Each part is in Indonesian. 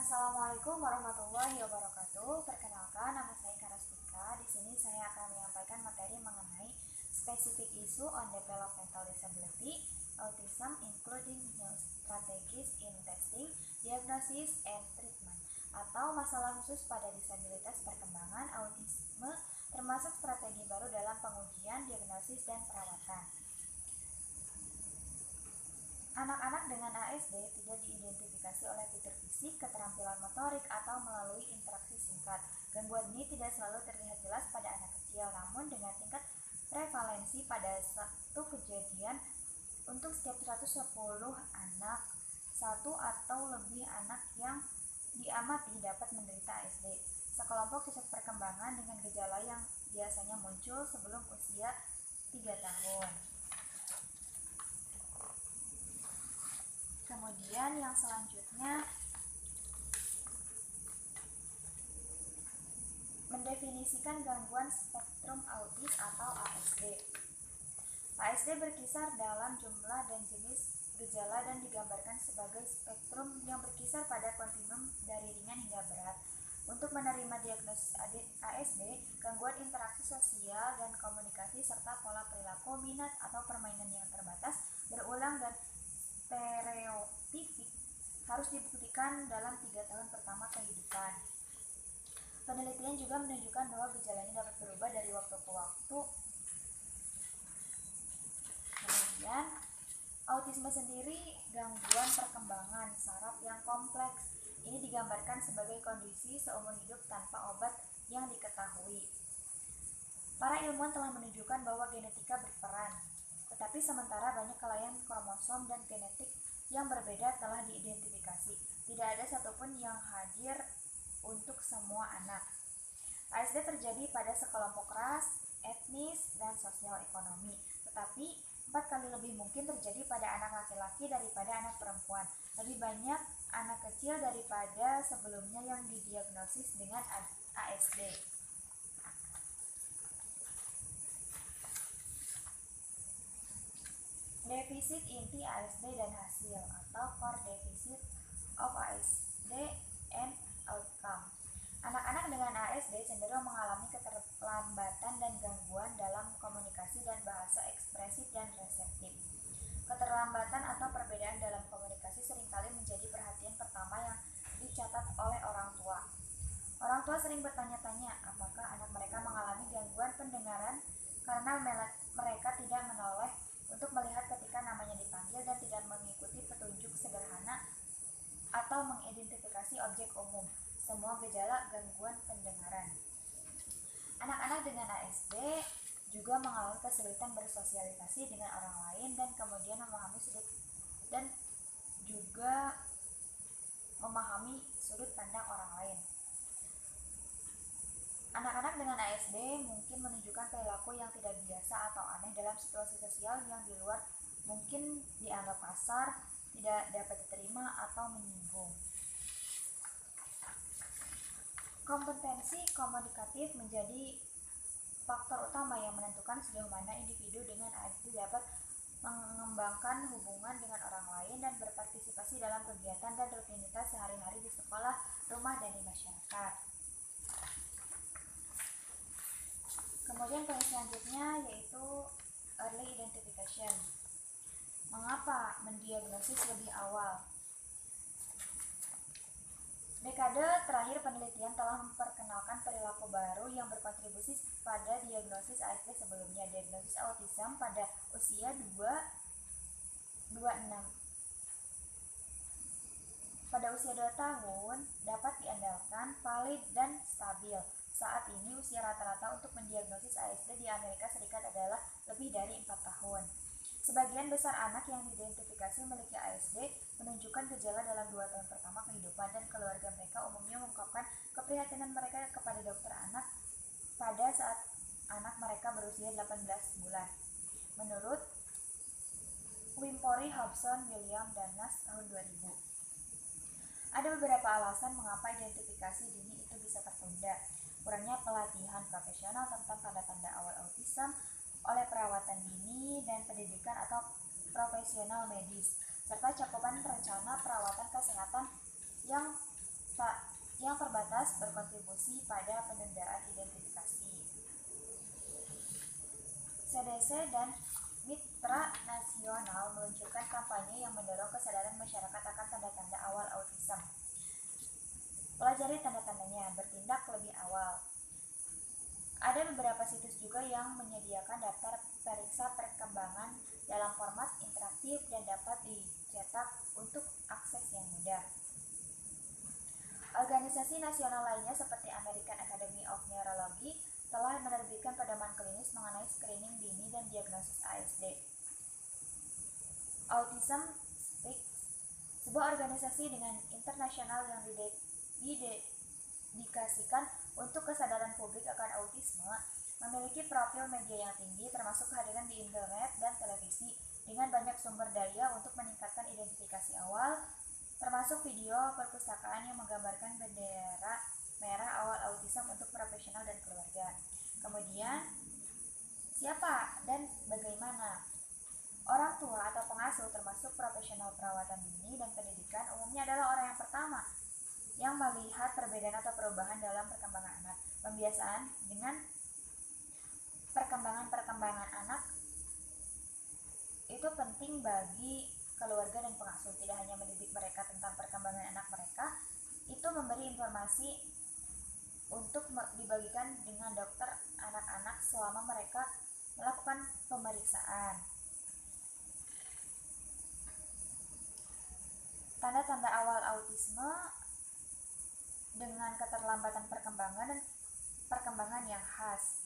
Assalamualaikum warahmatullahi wabarakatuh. Perkenalkan, nama saya Karastika. Di sini saya akan menyampaikan materi mengenai specific issue on developmental disability, autism, including new strategies in testing, diagnosis, and treatment, atau masalah khusus pada disabilitas perkembangan autisme, termasuk strategi baru dalam pengujian, diagnosis, dan perawatan. Anak-anak dengan ASD tidak diidentifikasi oleh fitur fisik, keterampilan motorik, atau melalui interaksi singkat. Gangguan ini tidak selalu terlihat jelas pada anak kecil, namun dengan tingkat prevalensi pada satu kejadian untuk setiap 110 anak, satu atau lebih anak yang diamati dapat menderita ASD. Sekelompok cacat perkembangan dengan gejala yang biasanya muncul sebelum usia 3 tahun. Kemudian yang selanjutnya mendefinisikan gangguan spektrum autis atau ASD. ASD berkisar dalam jumlah dan jenis gejala dan digambarkan sebagai spektrum yang berkisar pada kontinum dari ringan hingga berat. Untuk menerima diagnosis ASD, gangguan interaksi sosial dan komunikasi serta pola perilaku, minat atau permainan yang terbatas, berulang dan stereotipik harus dibuktikan dalam 3 tahun pertama kehidupan. Penelitian juga menunjukkan bahwa gejala ini dapat berubah dari waktu ke waktu. Kemudian, autisme sendiri gangguan perkembangan saraf yang kompleks. Ini digambarkan sebagai kondisi seumur hidup tanpa obat yang diketahui. Para ilmuwan telah menunjukkan bahwa genetika berperan, tetapi sementara banyak kelainan kromosom dan genetik yang berbeda telah diidentifikasi. Tidak ada satupun yang hadir untuk semua anak. ASD terjadi pada sekelompok ras, etnis, dan sosial ekonomi, tetapi 4 kali lebih mungkin terjadi pada anak laki-laki daripada anak perempuan. Lebih banyak anak kecil daripada sebelumnya yang didiagnosis dengan ASD. Defisit inti ASD dan hasil atau core deficit of ASD and outcome. Anak-anak dengan ASD cenderung mengalami keterlambatan dan gangguan dalam komunikasi dan bahasa ekspresif dan reseptif. Keterlambatan atau perbedaan dalam komunikasi seringkali menjadi perhatian pertama yang dicatat oleh orang tua. Orang tua sering bertanya-tanya apakah anak mereka mengalami gangguan pendengaran karena mereka tidak menoleh untuk melihat ketika namanya dipanggil dan tidak mengikuti petunjuk sederhana atau mengidentifikasi objek umum. Semua gejala gangguan pendengaran. Anak-anak dengan ASD juga mengalami kesulitan bersosialisasi dengan orang lain dan kemudian memahami sudut pandang orang lain. Anak-anak dengan ASD mungkin menunjukkan perilaku yang tidak biasa atau aneh dalam situasi sosial yang di luar mungkin dianggap kasar, tidak dapat diterima, atau menyinggung. Kompetensi komunikatif menjadi faktor utama yang menentukan sejauh mana individu dengan ASD dapat mengembangkan hubungan dengan orang lain dan berpartisipasi dalam kegiatan dan rutinitas sehari-hari di sekolah, rumah, dan di masyarakat. Kemudian poin selanjutnya yaitu early identification. Mengapa mendiagnosis lebih awal? Dekade terakhir penelitian telah memperkenalkan perilaku baru yang berkontribusi pada diagnosis ASD sebelumnya. Diagnosis autism pada usia 26 pada usia 2 tahun dapat diandalkan, valid, dan stabil. Saat ini usia rata-rata untuk mendiagnosis ASD di Amerika Serikat adalah lebih dari 4 tahun. Sebagian besar anak yang diidentifikasi memiliki ASD menunjukkan gejala dalam 2 tahun pertama kehidupan dan keluarga mereka umumnya mengungkapkan keprihatinan mereka kepada dokter anak pada saat anak mereka berusia 18 bulan. Menurut Wimpory, Hobson, William, dan Nash tahun 2000. Ada beberapa alasan mengapa identifikasi dini itu bisa tertunda. Kurangnya pelatihan profesional tentang tanda-tanda awal autism oleh perawatan dini dan pendidikan atau profesional medis, serta cakupan rencana perawatan kesehatan yang berkontribusi pada penundaan identifikasi. CDC dan Mitra Nasional meluncurkan kampanye yang mendorong kesadaran masyarakat akan tanda-tanda awal autism. Pelajari tanda-tandanya, bertindak lebih awal. Ada beberapa situs juga yang menyediakan daftar periksa perkembangan dalam format interaktif dan dapat dicetak untuk akses yang mudah. Organisasi nasional lainnya seperti American Academy of Neurology telah menerbitkan pedoman klinis mengenai screening dini dan diagnosis ASD. Autism Speaks, sebuah organisasi dengan internasional yang didedikasikan untuk kesadaran publik akan autisme, memiliki profil media yang tinggi termasuk kehadiran di internet dan televisi dengan banyak sumber daya untuk meningkatkan identifikasi awal, termasuk video perpustakaan yang menggambarkan bendera merah awal autism untuk profesional dan keluarga. Kemudian, siapa dan bagaimana? Orang tua atau pengasuh termasuk profesional perawatan dini dan pendidikan umumnya adalah orang yang pertama yang melihat perbedaan atau perubahan dalam perkembangan anak. Pembiasaan dengan perkembangan anak itu penting bagi keluarga dan pengasuh. Tidak hanya mendidik mereka tentang perkembangan anak mereka, itu memberi informasi untuk dibagikan dengan dokter anak-anak selama mereka melakukan pemeriksaan. Tanda-tanda awal autisme dengan keterlambatan perkembangan dan perkembangan yang khas.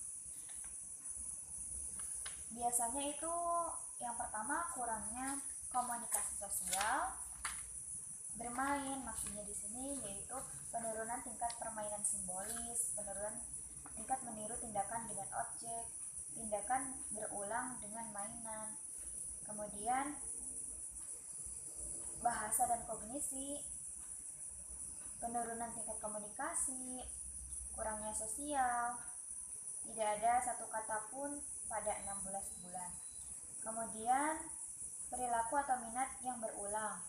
Biasanya itu yang pertama kurangnya komunikasi sosial. Bermain maksudnya di sini yaitu penurunan tingkat permainan simbolis, penurunan tingkat meniru tindakan dengan objek, tindakan berulang dengan mainan. Kemudian bahasa dan kognisi, penurunan tingkat komunikasi, kurangnya sosial, tidak ada satu kata pun pada 16 bulan. Kemudian perilaku atau minat yang berulang.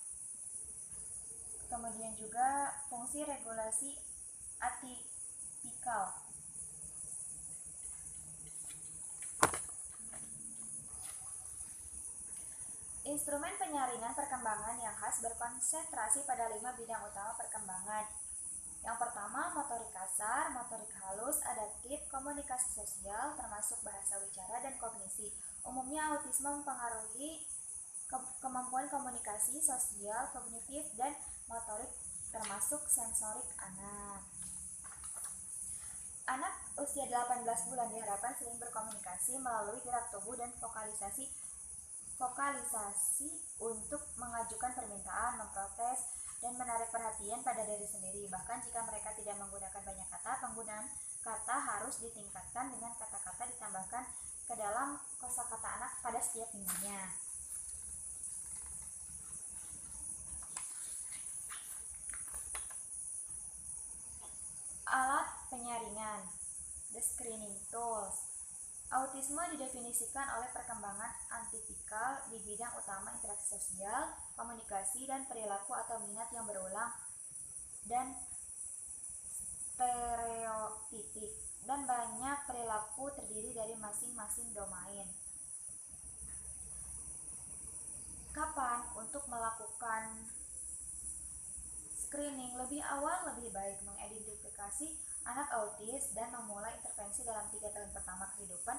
Kemudian juga fungsi regulasi atipikal. Instrumen penyaringan perkembangan yang khas berkonsentrasi pada 5 bidang utama perkembangan. Yang pertama, motorik kasar, motorik halus, adaptif, komunikasi sosial, termasuk bahasa wicara dan kognisi. Umumnya autisme mempengaruhi kemampuan komunikasi sosial, kognitif, dan motorik, termasuk sensorik anak. Anak usia 18 bulan diharapkan sering berkomunikasi melalui gerak tubuh dan vokalisasi untuk mengajukan permintaan, memprotes, dan menarik perhatian pada diri sendiri. Bahkan jika mereka tidak menggunakan banyak kata, penggunaan kata harus ditingkatkan dengan kata-kata ditambahkan ke dalam kosakata anak pada setiap minggunya. Alat penyaringan, the screening tools. Autisme didefinisikan oleh perkembangan atipikal di bidang utama interaksi sosial, komunikasi, dan perilaku atau minat yang berulang dan stereotipik, dan banyak perilaku terdiri dari masing-masing domain. Kapan untuk melakukan screening? Lebih awal lebih baik. Mengidentifikasi anak autis dan memulai intervensi dalam 3 tahun pertama kehidupan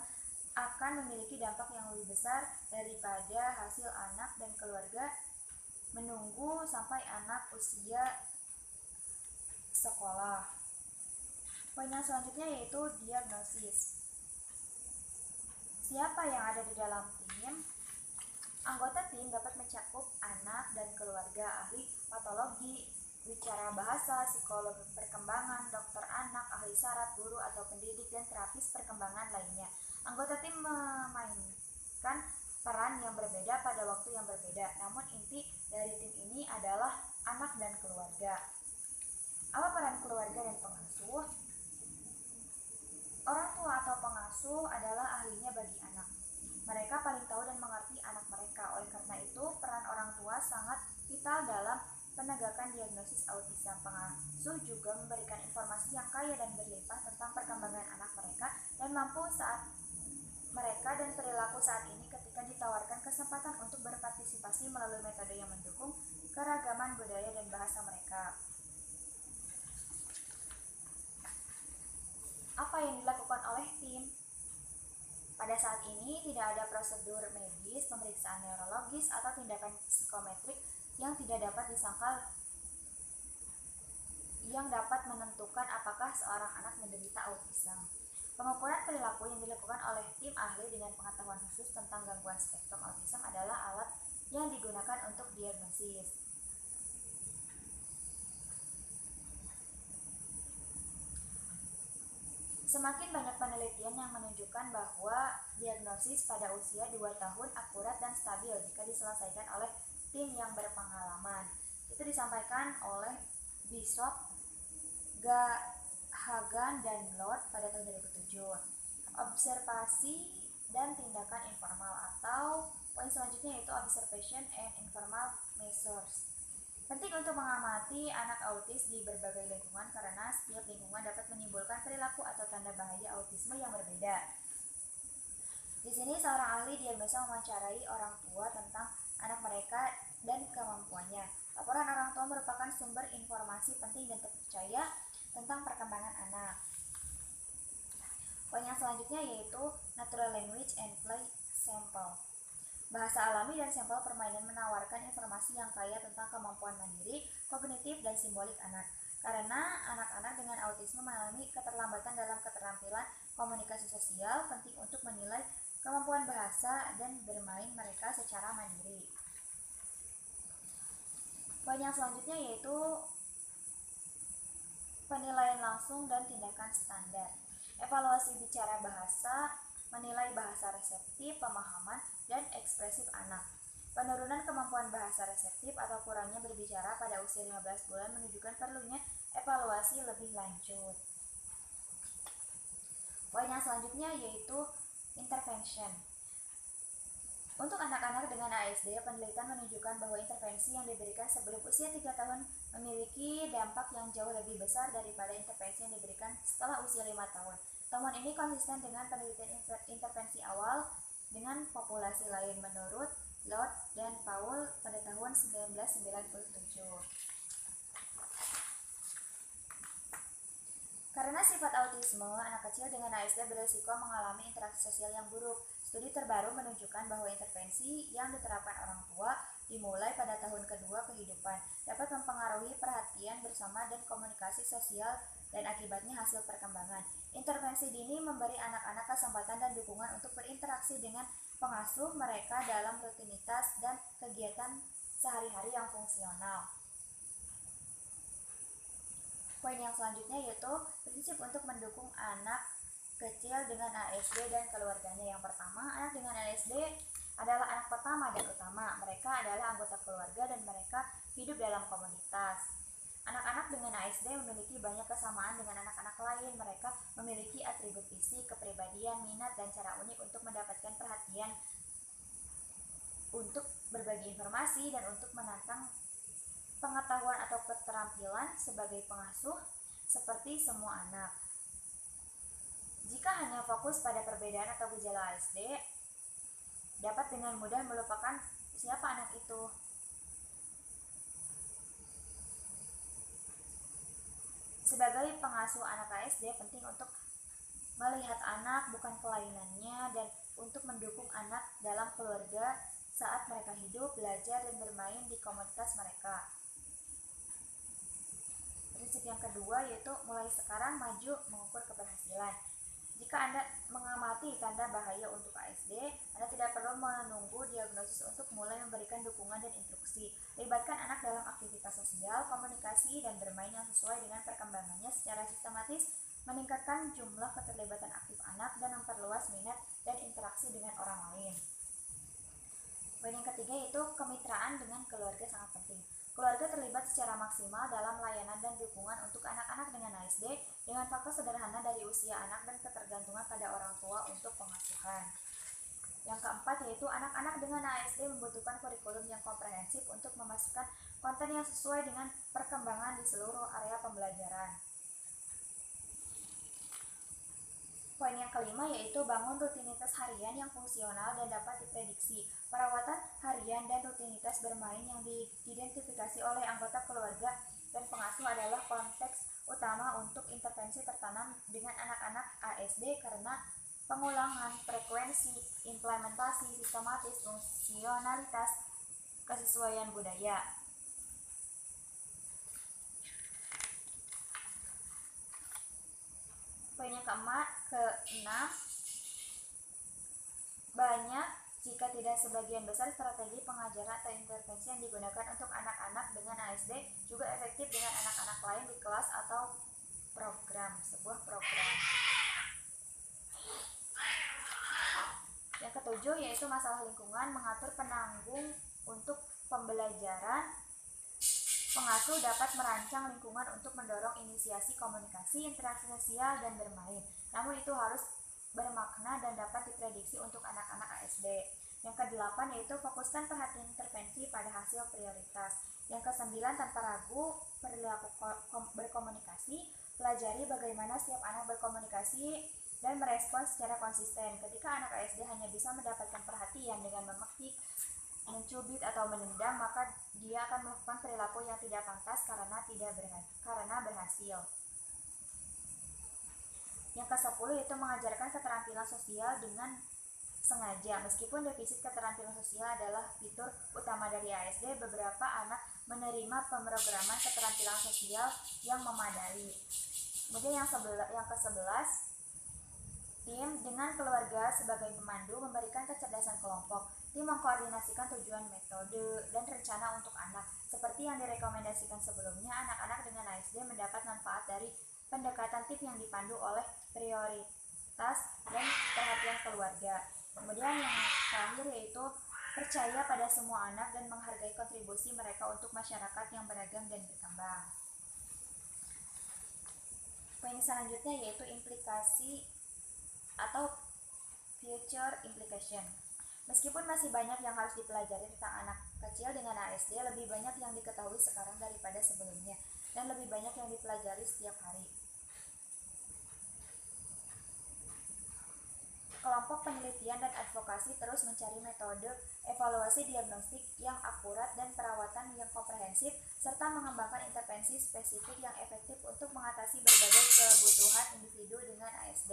akan memiliki dampak yang lebih besar daripada hasil anak dan keluarga menunggu sampai anak usia sekolah. Poin yang selanjutnya yaitu diagnosis. Siapa yang ada di dalam tim? Anggota tim dapat mencakup anak dan keluarga, ahli patologi, bicara bahasa, psikolog perkembangan, dokter anak, ahli saraf, guru atau pendidik, dan terapis perkembangan lainnya. Anggota tim memainkan peran yang berbeda pada waktu yang berbeda, namun inti dari tim ini adalah anak dan keluarga. Apa peran keluarga dan pengasuh? Orang tua atau pengasuh adalah ahlinya bagi anak. Mereka paling tahu dan mengerti anak mereka. Oleh karena itu, peran orang tua sangat vital dalam menegakkan diagnosis autism. Pengasuh juga memberikan informasi yang kaya dan berlimpah tentang perkembangan anak mereka dan mampu saat mereka dan perilaku saat ini ketika ditawarkan kesempatan untuk berpartisipasi melalui metode yang mendukung keragaman budaya dan bahasa mereka. Apa yang dilakukan oleh tim? Pada saat ini tidak ada prosedur medis, pemeriksaan neurologis, atau tindakan psikometrik yang tidak dapat disangkal yang dapat menentukan apakah seorang anak menderita autism. Pengukuran perilaku yang dilakukan oleh tim ahli dengan pengetahuan khusus tentang gangguan spektrum autism adalah alat yang digunakan untuk diagnosis. Semakin banyak penelitian yang menunjukkan bahwa diagnosis pada usia 2 tahun akurat dan stabil jika diselesaikan oleh tim yang berpengalaman. Itu disampaikan oleh Bishop, Hagan, dan Lord pada tahun 2007. Observasi dan tindakan informal, atau poin selanjutnya yaitu observation and informal measures. Penting untuk mengamati anak autis di berbagai lingkungan karena setiap lingkungan dapat menimbulkan perilaku atau tanda bahaya autisme yang berbeda. Di sini seorang ahli diagnosa mewawancarai orang tua tentang anak mereka dan kemampuannya. Laporan orang tua merupakan sumber informasi penting dan terpercaya tentang perkembangan anak. Poin yang selanjutnya yaitu natural language and play sample. Bahasa alami dan sampel permainan menawarkan informasi yang kaya tentang kemampuan mandiri, kognitif, dan simbolik anak. Karena anak-anak dengan autisme mengalami keterlambatan dalam keterampilan komunikasi sosial, penting untuk menilai kemampuan bahasa dan bermain mereka secara mandiri. Poin yang selanjutnya yaitu penilaian langsung dan tindakan standar. Evaluasi bicara bahasa, menilai bahasa reseptif, pemahaman, dan ekspresif anak. Penurunan kemampuan bahasa reseptif atau kurangnya berbicara pada usia 15 bulan menunjukkan perlunya evaluasi lebih lanjut. Poin yang selanjutnya yaitu intervention. Untuk anak-anak dengan ASD, penelitian menunjukkan bahwa intervensi yang diberikan sebelum usia 3 tahun memiliki dampak yang jauh lebih besar daripada intervensi yang diberikan setelah usia 5 tahun. Temuan ini konsisten dengan penelitian intervensi awal dengan populasi lain menurut Lord dan Paul pada tahun 1997. Karena sifat autisme, anak kecil dengan ASD berisiko mengalami interaksi sosial yang buruk. Studi terbaru menunjukkan bahwa intervensi yang diterapkan orang tua dimulai pada tahun kedua kehidupan dapat mempengaruhi perhatian bersama dan komunikasi sosial dan akibatnya hasil perkembangan. Intervensi dini memberi anak-anak kesempatan dan dukungan untuk berinteraksi dengan pengasuh mereka dalam rutinitas dan kegiatan sehari-hari yang fungsional. Poin yang selanjutnya yaitu prinsip untuk mendukung anak kecil dengan ASD dan keluarganya. Yang pertama, anak dengan ASD adalah anak pertama dan utama. Mereka adalah anggota keluarga dan mereka hidup dalam komunitas. Anak-anak dengan ASD memiliki banyak kesamaan dengan anak-anak lain. Mereka memiliki atribut fisik, kepribadian, minat, dan cara unik untuk mendapatkan perhatian, untuk berbagi informasi, dan untuk menantang pengetahuan atau keterampilan sebagai pengasuh seperti semua anak. Jika hanya fokus pada perbedaan atau gejala ASD, dapat dengan mudah melupakan siapa anak itu. Sebagai pengasuh anak ASD, penting untuk melihat anak bukan kelainannya dan untuk mendukung anak dalam keluarga saat mereka hidup, belajar, dan bermain di komunitas mereka. Prinsip yang kedua yaitu mulai sekarang maju mengukur keberhasilan. Jika Anda mengamati tanda bahaya untuk ASD, Anda tidak perlu menunggu diagnosis untuk mulai memberikan dukungan dan instruksi. Libatkan anak dalam aktivitas sosial, komunikasi, dan bermain yang sesuai dengan perkembangannya secara sistematis, meningkatkan jumlah keterlibatan aktif anak, dan memperluas minat dan interaksi dengan orang lain. Poin yang ketiga yaitu kemitraan dengan keluarga sangat penting. Keluarga terlibat secara maksimal dalam layanan dan dukungan untuk anak-anak dengan ASD dengan faktor sederhana dari usia anak dan ketergantungan pada orang tua untuk pengasuhan. Yang keempat yaitu anak-anak dengan ASD membutuhkan kurikulum yang komprehensif untuk memasukkan konten yang sesuai dengan perkembangan di seluruh area pembelajaran. Poin yang kelima yaitu bangun rutinitas harian yang fungsional dan dapat diprediksi. Perawatan harian dan rutinitas bermain yang diidentifikasi oleh anggota keluarga dan pengasuh adalah konteks utama untuk intervensi tertanam dengan anak-anak ASD karena pengulangan, frekuensi, implementasi, sistematis, fungsionalitas, kesesuaian budaya. Poin yang keenam, banyak jika tidak sebagian besar strategi pengajaran atau intervensi yang digunakan untuk anak-anak dengan ASD juga efektif dengan anak-anak lain di kelas atau sebuah program. Yang ketujuh yaitu masalah lingkungan, mengatur penanggung untuk pembelajaran. Pengasuh dapat merancang lingkungan untuk mendorong inisiasi komunikasi, interaksi sosial, dan bermain. Namun itu harus bermakna dan dapat diprediksi untuk anak-anak ASD. Yang kedelapan yaitu fokuskan perhatian intervensi pada hasil prioritas. Yang kesembilan, tanpa ragu perilaku berkomunikasi, pelajari bagaimana setiap anak berkomunikasi dan merespons secara konsisten. Ketika anak ASD hanya bisa mendapatkan perhatian dengan memetik, mencubit atau menendang, maka dia akan melakukan perilaku yang tidak pantas karena berhasil. Yang ke-10 itu mengajarkan keterampilan sosial dengan sengaja. Meskipun defisit keterampilan sosial adalah fitur utama dari ASD, beberapa anak menerima pemrograman keterampilan sosial yang memadai. Kemudian yang ke-11, tim dengan keluarga sebagai pemandu memberikan kecerdasan kelompok. Tim mengkoordinasikan tujuan, metode, dan rencana untuk anak. Seperti yang direkomendasikan sebelumnya, anak-anak dengan ASD mendapat manfaat dari pendekatan tim yang dipandu oleh prioritas dan perhatian keluarga. Kemudian yang terakhir yaitu percaya pada semua anak dan menghargai kontribusi mereka untuk masyarakat yang beragam dan berkembang. Poin selanjutnya yaitu implikasi atau future implication. Meskipun masih banyak yang harus dipelajari tentang anak kecil dengan ASD, lebih banyak yang diketahui sekarang daripada sebelumnya, dan lebih banyak yang dipelajari setiap hari. Kelompok penelitian dan advokasi terus mencari metode evaluasi diagnostik yang akurat dan perawatan yang komprehensif, serta mengembangkan intervensi spesifik yang efektif untuk mengatasi berbagai kebutuhan individu dengan ASD.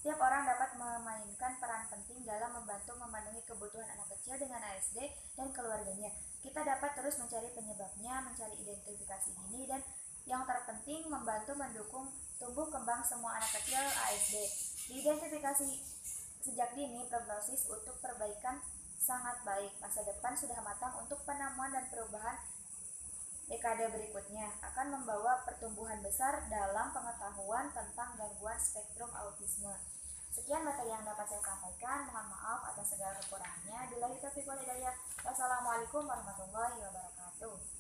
Setiap orang dapat memainkan peran penting dalam membantu memenuhi kebutuhan anak kecil dengan ASD dan keluarganya. Kita dapat terus mencari penyebabnya, mencari identifikasi dini, dan yang terpenting membantu mendukung tumbuh kembang semua anak kecil ASD. Diidentifikasi sejak dini, prognosis untuk perbaikan sangat baik. Masa depan sudah matang untuk penemuan dan perubahan dekade berikutnya akan membawa pertumbuhan besar dalam pengetahuan tentang gangguan spektrum autisme. Sekian materi yang dapat saya sampaikan. Mohon maaf atas segala kekurangannya. Billahi taufiq wal hidayah. Wassalamualaikum warahmatullahi wabarakatuh.